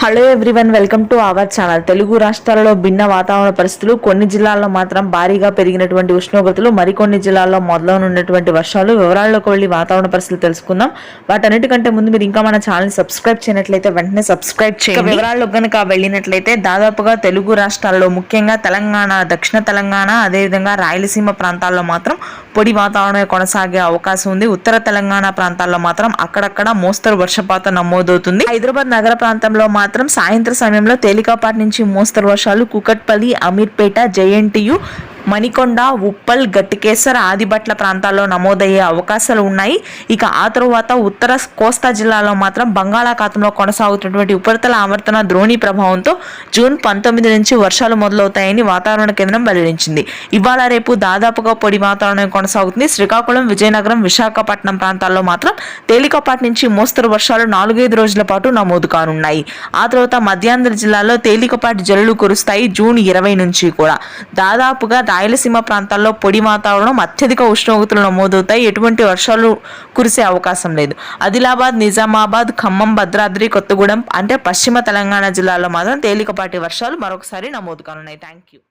Hello everyone, welcome to our channel. Telugu రాష్ట్రాలలో భిన్న వాతావరణ పరిస్థితులు, కొన్ని జిల్లాల్లో మాత్రం భారీగా పెరిగినటువంటి ఉష్ణోగ్రతలు, మరికొన్ని జిల్లాల్లో మొదలవునున్నటువంటి వర్షాలు. వివరాల్లోకి వెళ్ళి వాతావరణ పరిస్థితులు తెలుసుకుందాం. వాటన్నిటికంటే ముందు మీరు ఇంకా మన ఛానల్ సబ్స్క్రైబ్ చేయనట్లయితే వెంటనే సబ్స్క్రైబ్ చేయండి. వివరాల్లో కనుక వెళ్ళినట్లయితే దాదాపుగా తెలుగు రాష్ట్రాల్లో ముఖ్యంగా తెలంగాణ, దక్షిణ తెలంగాణ, అదేవిధంగా రాయలసీమ ప్రాంతాల్లో మాత్రం పొడి వాతావరణం కొనసాగే అవకాశం ఉంది. ఉత్తర తెలంగాణ ప్రాంతాల్లో మాత్రం అక్కడక్కడ మోస్తరు వర్షపాతం నమోదవుతుంది. హైదరాబాద్ నగర ప్రాంతంలో మాత్రం సాయంత్రం సమయంలో తేలికపాటి నుంచి మోస్తరు వర్షాలు కూకట్పల్లి, అమీర్పేట, జేఎన్టీయు, మణికొండ, ఉప్పల్, గట్టికేసర్, ఆదిబట్ల ప్రాంతాల్లో నమోదయ్యే అవకాశాలు ఉన్నాయి. ఇక ఆ తరువాత ఉత్తర కోస్తా జిల్లాలో మాత్రం బంగాళాఖాతంలో కొనసాగుతున్నటువంటి ఉపరితల ఆవర్తన ద్రోణి ప్రభావంతో జూన్ 19 నుంచి వర్షాలు మొదలవుతాయని వాతావరణ కేంద్రం వెల్లడించింది. ఇవాళ రేపు దాదాపుగా పొడి వాతావరణం కొనసాగుతుంది. శ్రీకాకుళం, విజయనగరం, విశాఖపట్నం ప్రాంతాల్లో మాత్రం తేలికపాటి నుంచి మోస్తరు వర్షాలు 4-5 రోజుల పాటు నమోదు కానున్నాయి. ఆ తర్వాత మధ్యాంధ్ర జిల్లాలో తేలికపాటి జల్లులు కురుస్తాయి. జూన్ 20 నుంచి కూడా దాదాపుగా రాయలసీమ ప్రాంతాల్లో పొడి వాతావరణం, అత్యధిక ఉష్ణోగ్రతలు నమోదవుతాయి. ఎటువంటి వర్షాలు కురిసే అవకాశం లేదు. ఆదిలాబాద్, నిజామాబాద్, ఖమ్మం, భద్రాద్రి కొత్తగూడెం అంటే పశ్చిమ తెలంగాణ జిల్లాలో మాత్రం తేలికపాటి వర్షాలు మరొకసారి నమోదు కానున్నాయి. Thank you.